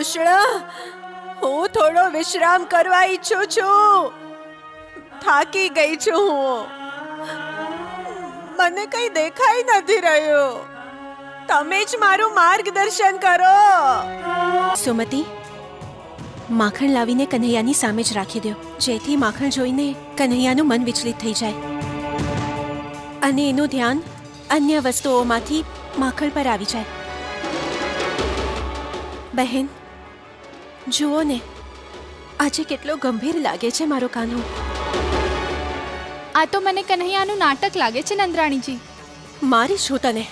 કૃષ્ણ, હું થોડો વિશ્રામ કરવા ઈચ્છું છું. થાકી ગઈ છું હું. મને કઈ દેખાઈ નથી રહ્યું. તમે જ મારું માર્ગદર્શન કરો. સુમતિ, માખણ લાવીને કન્હૈયાની સામે જ રાખી દો, જેથી માખણ જોઈને કન્હૈયાનું મન વિચલિત થઈ જાય અને એનું ધ્યાન અન્ય વસ્તુઓમાંથી માખણ પર આવી જાય. બહેન, જુઓ ને, આજે કેટલો ગંભીર લાગે છે મારો કાન્હો. આ તો મને કન્હૈયાનું નાટક લાગે છે નંદરાણીજી. મારી શું તને?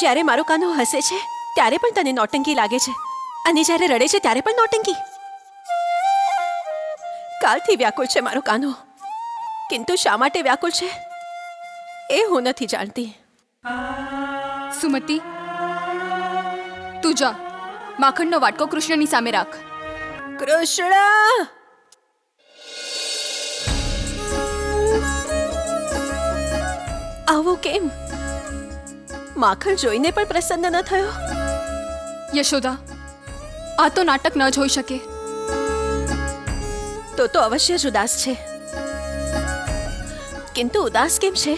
જ્યારે મારો કાન્હો હસે છે ત્યારે પણ તને નોટંકી લાગે છે, અને જ્યારે રડે છે ત્યારે પણ નોટંકી. કાલથી વ્યાકુળ છે મારો કાન્હો, કિંતુ શા માટે વ્યાકુળ છે એ હું નથી જાણતી. સુમતિ, તું જા, માખણનો વાટકો કૃષ્ણની સામે રાખ. કૃષ્ણ, આવું કેમ? માખણ જોઈને પણ પ્રસન્ન ન થયો? યશોદા, આ તો નાટક ન જોઈ શકે. તો અવશ્ય જ ઉદાસ છે. કિંતુ ઉદાસ કેમ છે?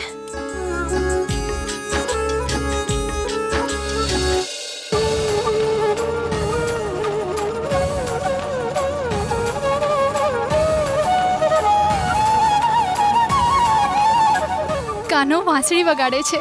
કાનો વાંસળી વગાડે છે.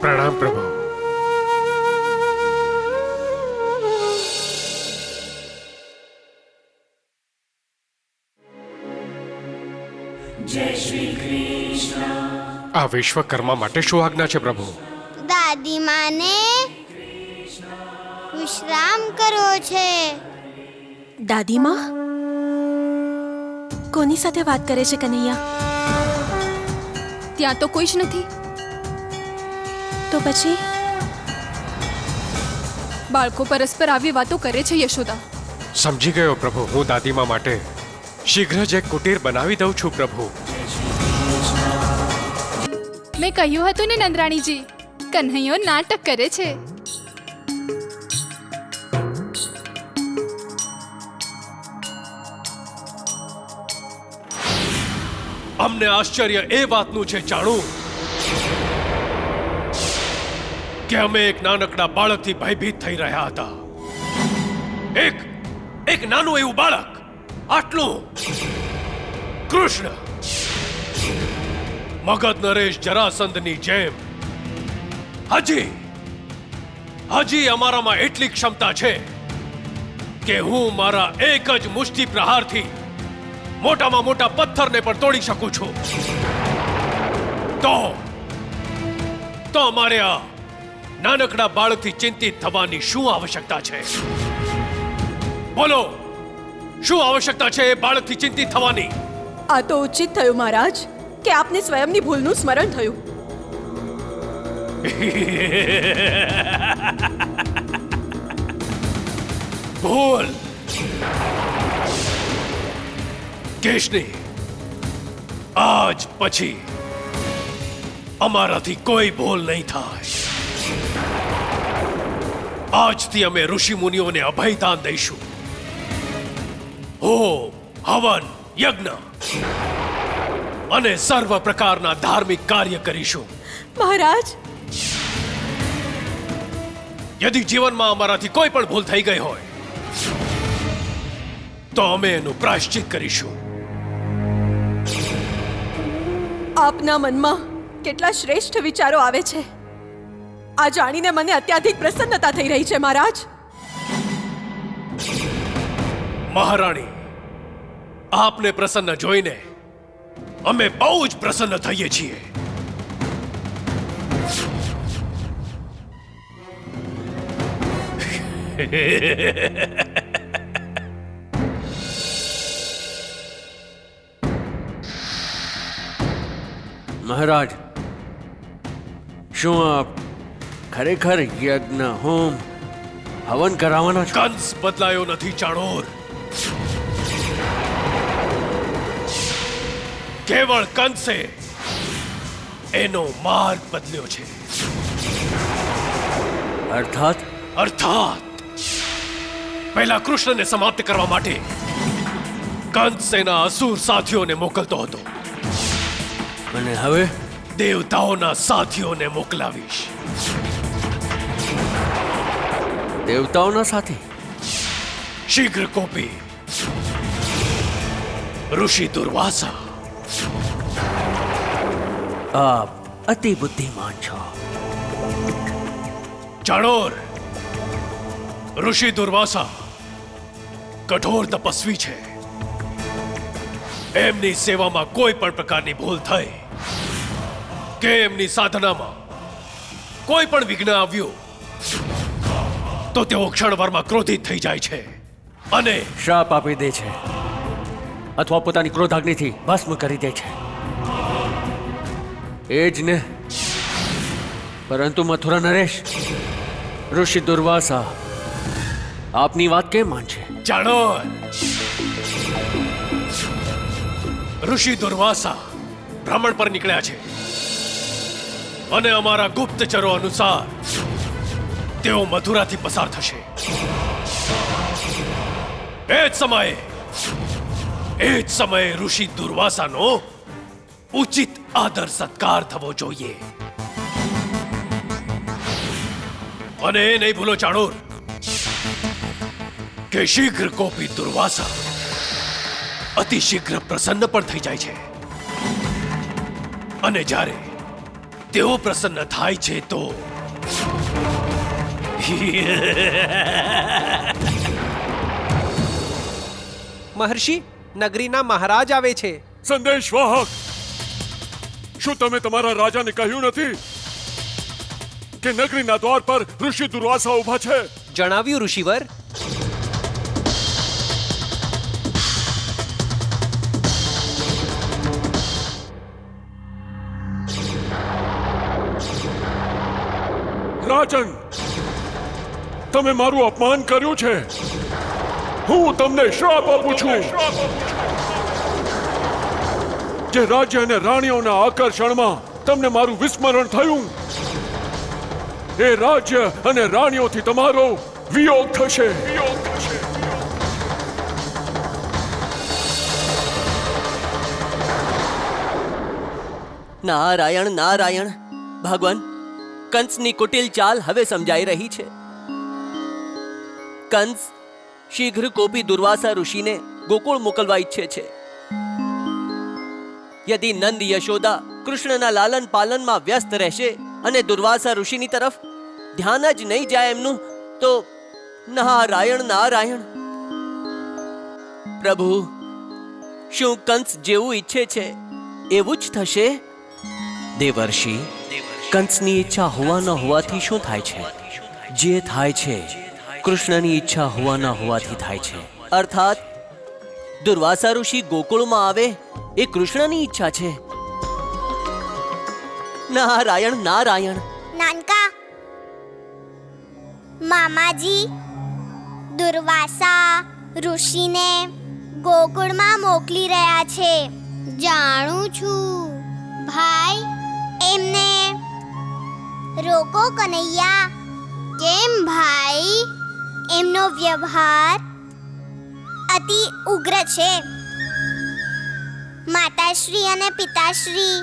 પ્રણામ પ્રભુ. આ વિશ્વકર્મા માટે શું આજ્ઞા છે પ્રભુ? દાદી માને વિશ્રામ કરવો છે. દાદીમાં? કોની સાથે વાત કરે છે કન્હૈયા? ત્યાં તો કોઈ જ નથી. તો પછી બાળકો પરસ્પર આવી વાતો કરે છે. યશોદા, સમજી ગયો પ્રભુ. હું દાદીમા માટે શીઘ્ર જ એક કુટીર બનાવી દઉં છું પ્રભુ. મેં કહ્યું હતું ને નંદરાણીજી, કન્હૈયો નાટક કરે છે. અમને આશ્ચર્ય એ વાતનું છે જાણું કે અમે એક નાનકડા બાળકથી ભયભીત થઈ રહ્યા હતા. એક નાનું એવું બાળક, આટલું કૃષ્ણ, મગધ નરેશ જરાસંધની જેમ. હજી અમારામાં એટલી ક્ષમતા છે કે હું મારા એક જ મુષ્ટિ પ્રહારથી મોટામાં મોટા પથ્થરને પણ તોડી શકું છું. તો અમારે આ નાનકડા બાળકથી ચિંતિત થવાની શું આવશ્યકતા છે? બોલો, શું આવશ્યકતા છે એ બાળકથી ચિંતિત થવાની? આ તો ઉચિત થયું મહારાજ કે આપને સ્વયંની ભૂલનું સ્મરણ થયું. ભૂલ? કેશની, આજ પછી અમારાથી કોઈ ભૂલ નહીં થાય. આજથી અમે ઋષિ મુનિઓને અભયદાન દઈશું. હોમ, હવન, યજ્ઞ અને સર્વ પ્રકારના ધાર્મિક કાર્ય કરીશું. મહારાજ, યદિ જીવનમાં અમારાથી કોઈ પણ ભૂલ થઈ ગઈ હોય તો અમે એનું પ્રાયશ્ચિત કરીશું. આપના મનમાં કેટલા શ્રેષ્ઠ વિચારો આવે છે. આ જાણીને મને અત્યાધિક પ્રસન્નતા થઈ રહી છે મહારાજ. મહારાણી, આપને પ્રસન્ન જોઈને અમે બહુ જ પ્રસન્ન થઈએ છીએ. મહારાજ, શું આપ ખરેખર યજ્ઞ હોમ હવન કરાવવાના છો? કંસ બદલાયો નથી ચાણોર. કેવળ કંસે એનો માર્ગ બદલ્યો છે. અર્થાત પહેલા કૃષ્ણને સમાપ્ત કરવા માટે કંસ એના અસુર સાથીઓને મોકલતો હતો. અને હવે દેવતાઓના સાથીઓને મોકલાવીશ. દેવતાઓના સાથે? શીઘ્ર કોપી ઋષિ દુર્વાસા. આપ અતિ બુદ્ધિમાન છો. ચાણોર, ઋષિ દુર્વાસા કઠોર તપસ્વી છે. એમની સેવામાં કોઈ પણ પ્રકારની ભૂલ થઈ કે એમની સાધનામાં કોઈ પણ વિઘ્ન આવ્યું તો તેઓ ક્ષણવારમાં ક્રોધિત થઈ જાય છે અને શ્રાપ આપી દે છે અથવા પોતાની ક્રોધાગ્નિથી ભસ્મ કરી દે છે. એ જ ને. પરંતુ મથુરા નરેશ, ઋષિ દુર્વાસા આપની વાત કેમ માનશે? ચાણોર, ઋષિ દુર્વાસા ભ્રમણ પર નીકળ્યા છે અને અમારા ગુપ્તચરો અનુસાર તેઓ મથુરાથી પસાર થશે. એ જ સમયે ઋષિ દુર્વાસાનો ઉચિત આદર સત્કાર થવો જોઈએ. અને એ નહીં ભૂલો ચાણોર કે શીઘ્ર કોપી દુર્વાસા અતિ શીઘ્ર પ્રસન્ન પણ થઈ જાય છે. અને જ્યારે તેઓ પ્રસન્ન થાય છે તો મહર્ષિ, નગરીના મહારાજ આવે છે. સંદેશવાહક, શું તમે તમારા રાજાને કહ્યું નથી કે નગરીના દ્વાર પર ઋષિ દુર્વાસા ઊભા છે? જણાવ્યું ઋષિવર. રાજન, તમે મારું અપમાન કર્યું છે. હું તમને શ્રાપ આપું છું. જે રાજ્ય અને રાણીઓના આકર્ષણમાં તમને મારું વિસ્મરણ થયું, એ રાજ્ય અને રાણીઓથી તમારો વિયોગ થશે. નારાયણ નારાયણ. ભગવાન, કંસની કુટિલ ચાલ હવે સમજાઈ રહી છે. કંસ શીઘ્ર કોપી દુર્વાસા ઋષિને ગોકુળ મોકલવા ઈચ્છે છે. યદિ નંદ યશોદા કૃષ્ણના લાલન પાલનમાં વ્યસ્ત રહેશે અને દુર્વાસા ઋષિની તરફ ધ્યાન જ નહીં જાય એમનું, તો નારાયણ નારાયણ. પ્રભુ, શું કંસ જેવું ઈચ્છે છે એવું જ થશે? દેવર્ષિ, કંસની ઈચ્છા હોવા ન હોવાથી શું થાય છે? જે થાય છે કૃષ્ણની ઈચ્છા હોવાના હોવાથી થાય છે. અર્થાત દુર્વાસા ઋષિ ગોકુળમાં આવે એ કૃષ્ણની ઈચ્છા છે. નારાયણ નારાયણ. નાનકા, મામાજી દુર્વાસા ઋષિને ગોકુળમાં મોકલી રહ્યા છે. જાણું છું ભાઈ. એમને રોકો કનૈયા. કેમ ભાઈ? એમનો વ્યવહાર અતિ ઉગ્ર છે. માતાશ્રી અને પિતાશ્રી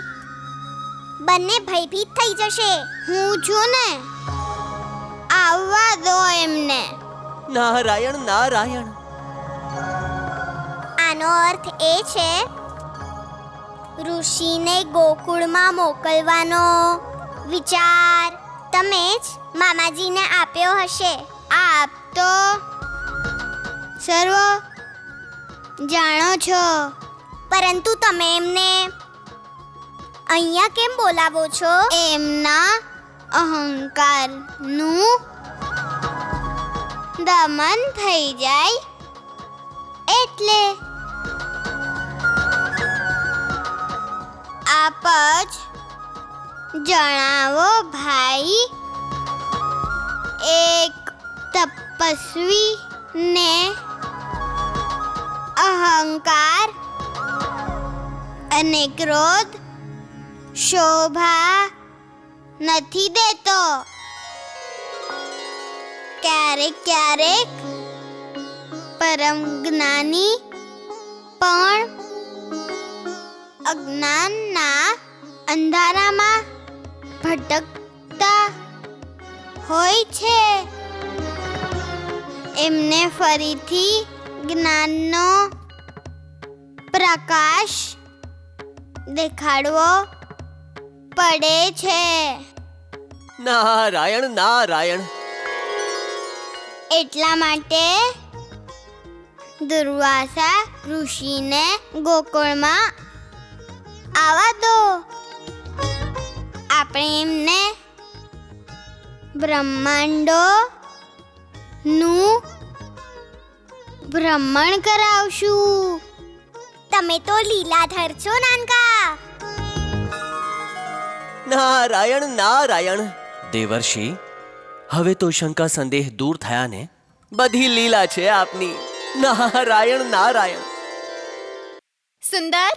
બંને ભયભીત થઈ જશે. હું છું ને, આવવા દો એમને. નારાયણ નારાયણ. આનો અર્થ એ છે ઋષિને ગોકુળમાં મોકલવાનો વિચાર તમે જ મામાજીને આપ્યો હશે. આપ તો સર્વ જાણો છો, પરંતુ તમે એમને અહીંયા કેમ બોલાવો છો? એમના અહંકારનું દમન થઈ જાય એટલે આપ જ જણાવો ભાઈ. એક તપસ્વી ને અહંકાર અને ક્રોધ શોભા નથી દેતો. ક્યારેક ક્યારેક પરમ જ્ઞાની પણ અજ્ઞાનના અંધારામાં ભટકતા હોય છે. એમને ફરીથી જ્ઞાનનો પ્રકાશ દેખાડવો પડે છે. નારાયણ નારાયણ. એટલા માટે દુર્વાસા ઋષિને ગોકુળમાં આવવા દો. આપણે એમને બ્રહ્માંડો નું ભ્રમણ કરાવશું. તમે તો લીલાધર છો નાનકા. નારાયણ નારાયણ. દેવર્ષિ, હવે તો શંકા સંદેહ દૂર થયા ને? બધી લીલા છે આપની. નારાયણ નારાયણ. સુંદર,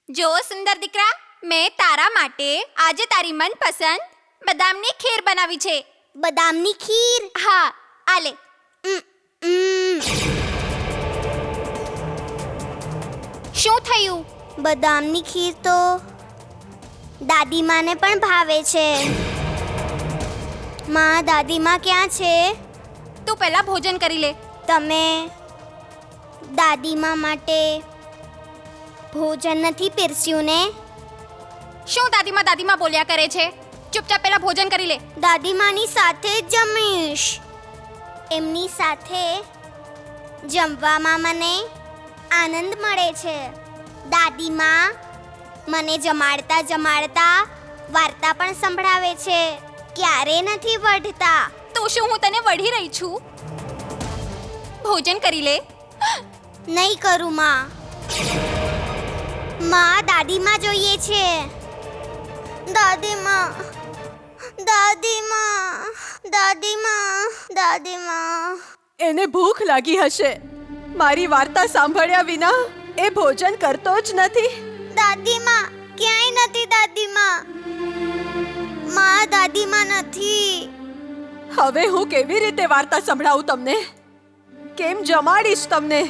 જો સુંદર દીકરા, મેં તારા માટે આજે તારી મનપસંદ બદામની ખીર બનાવી છે. બદામની ખીર? હા, આ લે. શું થયું? બદામની ખીર તો દાદીમાને પણ ભાવે છે. માં, દાદીમા ક્યાં છે? તું પહેલા ભોજન કરી લે. તમે દાદીમા માટે ભોજન નથી પીરસ્યું ને? શું દાદીમા દાદીમા બોલ્યા કરે છે? ચૂપચાપ પહેલા ભોજન કરી લે. દાદીમાની સાથે જ જમીશ. એમની સાથે જમવામાં મને આનંદ મળે છે. દાદીમા મને જમાડતા જમાડતા વાર્તા પણ સંભળાવે છે. ક્યારે નથી વઢતા. તો શું હું તને વઢી રહી છું? ભોજન કરી લે. નહીં કરું માં. માં, દાદીમા જોઈએ છે. દાદીમા, દાદીમા, દાદીમા, દાદીમા. એને ભૂખ લાગી હશે. મારી વાર્તા સાંભળ્યા વિના એ ભોજન કરતો જ નથી. દાદીમા ક્યાંય નથી. દાદીમા, માં, દાદીમા નથી. હવે હું કેવી રીતે વાર્તા સંભળાવું તમને? કેમ જમાડીશ તમને?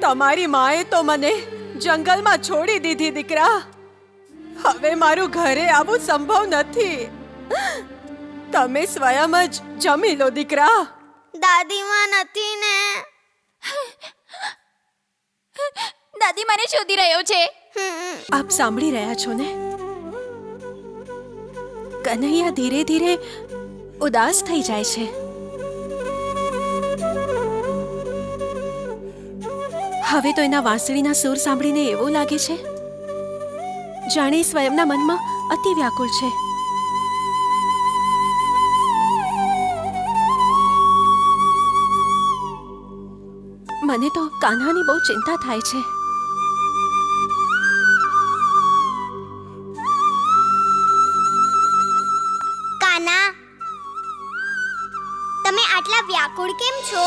તમારી માએ તો મને જંગલમાં છોડી દીધી દીકરા. હવે મારું ઘરે આવવું સંભવ નથી. તમે સ્વયં જ જમી લો દીકરા. દાદીમા નથી ને? દાદી મને શોધી રહ્યો છે. આપ સાંભળી રહ્યા છો ને? કન્હૈયા ધીરે ધીરે ઉદાસ થઈ જાય છે. હવે તો એના વાંસળીના સૂર સાંભળીને એવું લાગે છે જાણે એ સ્વયંના મનમાં અતિ વ્યાકુળ છે. મને તો કાન્હાની બહુ ચિંતા થાય છે. કાના, તમે આટલા વ્યાકુળ કેમ છો?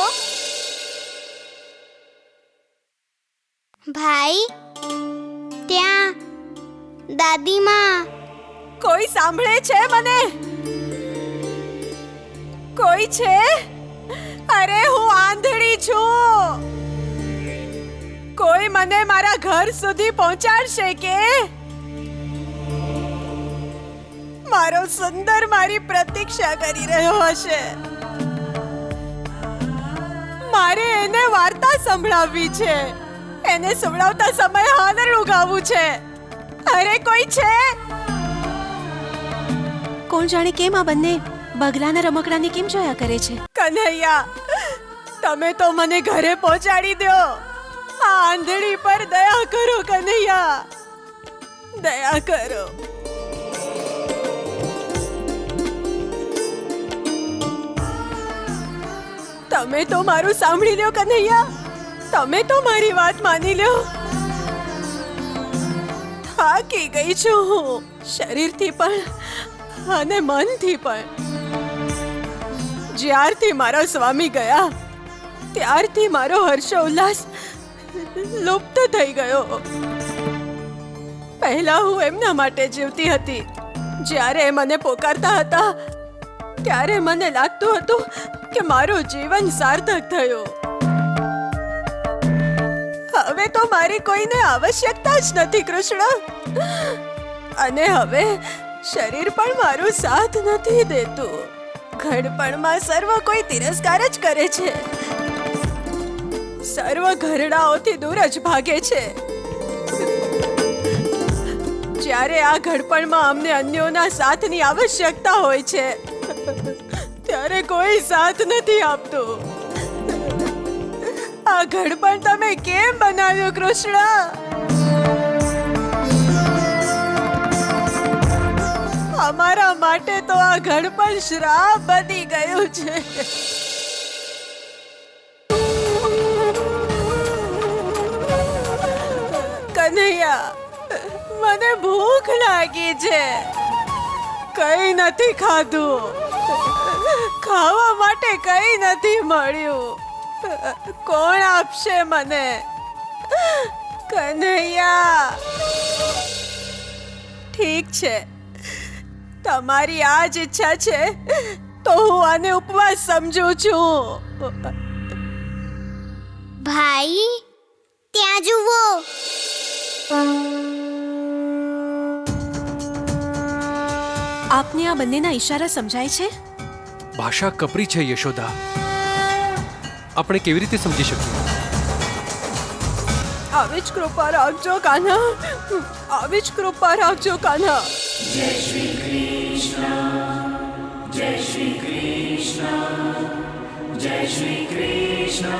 ભાઈ, ત્યાં દાદીમા. કોઈ સાંભળે છે મને? કોઈ છે? અરે, હું આંધળી છું. કોઈ મને મારા ઘર સુધી પહોંચાડશે કે? મારો સુંદર મારી પ્રતીક્ષા કરી રહ્યો હશે. મારે એને વાર્તા સંભળાવવી છે. એને સંભળાવતા સમયે હાલરડું ગાવું છે. અરે, કોઈ છે? કોણ જાણે કેમ આ બંને બગલાના રમકડાને કેમ જોયા કરે છે? કન્હૈયા, તમે તો મને ઘરે પહોંચાડી દો. આ આંધળી પર દયા કરો કન્હૈયા, દયા કરો. તમે તો મારું સાંભળી લ્યો કન્હૈયા, તમે તો મારી વાત માની લ્યો. થાકી ગઈ છું હું, શરીરથી પણ અને મનથી પણ. જ્યારથી મારા સ્વામી ગયા ત્યારથી મારો હર્ષોલ્લાસ લુપ્ત થઈ ગયો. પહેલા હું એમના માટે જીવતી હતી. જ્યારે મને પોકારતા હતા ત્યારે મને લાગતું હતું કે મારું જીવન સાર્થક થયું. હવે તો મારી કોઈને આવશ્યકતા જ નથી કૃષ્ણ. અને હવે શરીર પણ મારો સાથ નથી દેતું. ઘડપણમાં સર્વ કોઈ તિરસ્કાર જ કરે છે. સર્વ ઘરડાઓથી દૂર જ ભાગે છે. જ્યારે આ ઘડપણમાં અમને અન્યોના સાથની આવશ્યકતા હોય છે ત્યારે કોઈ સાથ નથી આપતું. આ ઘડપણ તમે કેમ બનાવ્યું કૃષ્ણ? અમારા માટે તો આ ઘડપણ શ્રાપ બની ગયું છે. કન્હૈયા, મને ભૂખ લાગી છે. કઈ નથી ખાધું, ખાવા માટે કઈ નથી મળ્યું. કોણ આપશે મને? કન્હૈયા, ઠીક છે, તમારી આ જ ઈચ્છા છે તો હું આને ઉપવાસ સમજુ છું. ભાઈ ત્યાં જુઓ. આપને આ બંનેના ઈશારા સમજાય છે? ભાષા કપરી છે યશોદા, આપણે કેવી રીતે સમજી શકીએ? આવી જ કૃપા રાખજો કાન્હા, આવી જ કૃપા રાખજો કાન્હા. જય શ્રી કૃષ્ણ.